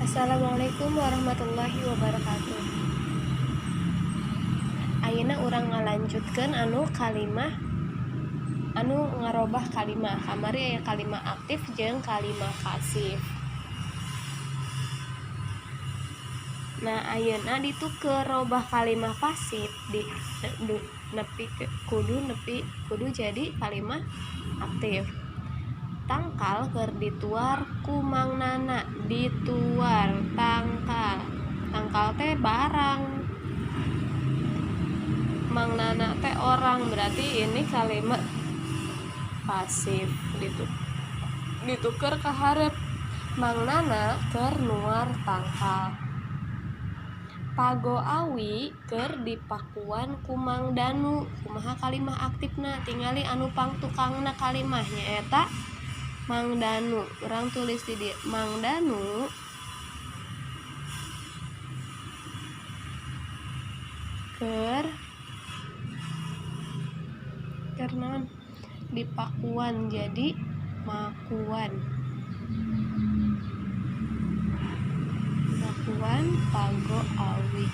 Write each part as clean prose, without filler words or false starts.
Assalamualaikum warahmatullahi wabarakatuh. Ayeuna urang ngalanjutkeun kalimah ngarobah kalimah. Kamari aya kalimah aktif jeung kalimah pasif. Nah, ayeuna ditukeun robah kalimah pasif kudu jadi kalimah aktif. Tangkal keur dituar ku mangnana, dituar tangkal teh barang, mangnana teh orang, berarti ini kalimat pasif. Dituker ka hareup, mangnana keur nuar tangkal. Pago awi keur dipakuan ku Mang Danu. Kumaha kalimah aktifna? Tingali anu pangtukangna kalimah nyaeta Mang Danu. Urang tulis di dieu Mang Danu keur naon? Dipakuan jadi makuan pago awi.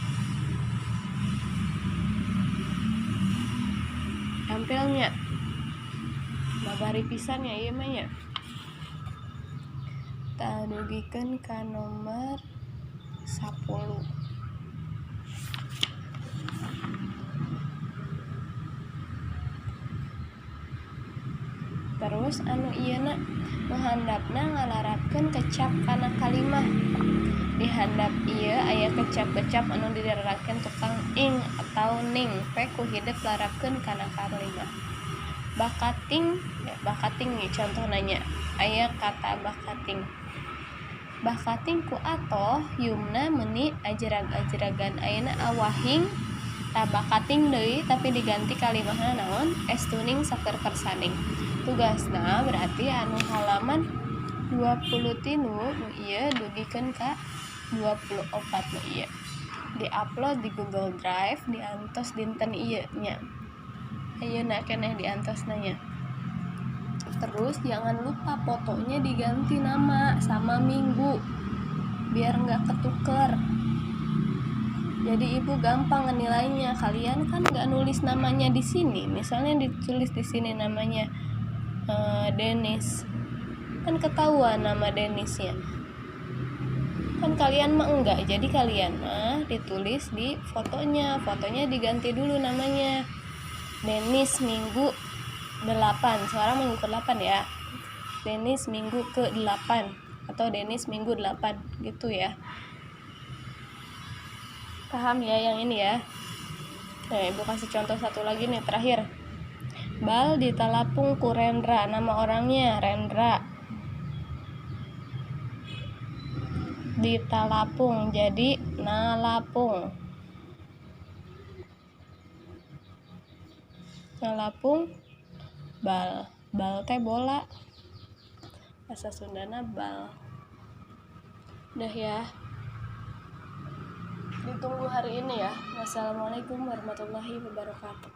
Tampilnya babari pisan ya ieu mah nya. Tadugikeun ka nomor 10. Terus anu ieuna nu handapna ngalarapkeun kecap kana kalimah. Di handap ieu aya kecap-kecap anu didaratkeun tukang ing atau ning pe ku hideuk larapkeun kana kalimah. Bakating nih contohna nya. Aya kata bakating. Bakating ku atoh yumna meuni ajrag-ajragan. Ayeuna awahing tah bakating deui tapi diganti kalimahna naon? Estuning saker persaning. Tugasna berarti anu halaman 23 nu ieu dugikeun ka 24 nu ieu. Di-upload di Google Drive diantos dinten ieu nya. Ayeuna keneh diantosna nya. Terus jangan lupa fotonya diganti nama sama minggu biar enggak ketuker. Jadi ibu gampang nilainya. Kalian kan enggak nulis namanya di sini. Misalnya ditulis di sini namanya Denis. Kan ketahuan nama Denisnya. Kan kalian mah enggak. Jadi kalian mah ditulis di fotonya. Fotonya diganti dulu namanya. Denis minggu 8. Sekarang minggu ke-8 ya. Denis minggu ke-8 atau Denis minggu 8 gitu ya. Paham ya yang ini ya? Nah, ibu kasih contoh satu lagi nih terakhir. Bal ditalapung ku Rendra, nama orangnya Rendra. Ditalapung jadi nalapung. Nalapung bal. Bal teh bola. Bahasa Sundana bal. Udah ya. Ditunggu hari ini ya. Wassalamualaikum warahmatullahi wabarakatuh.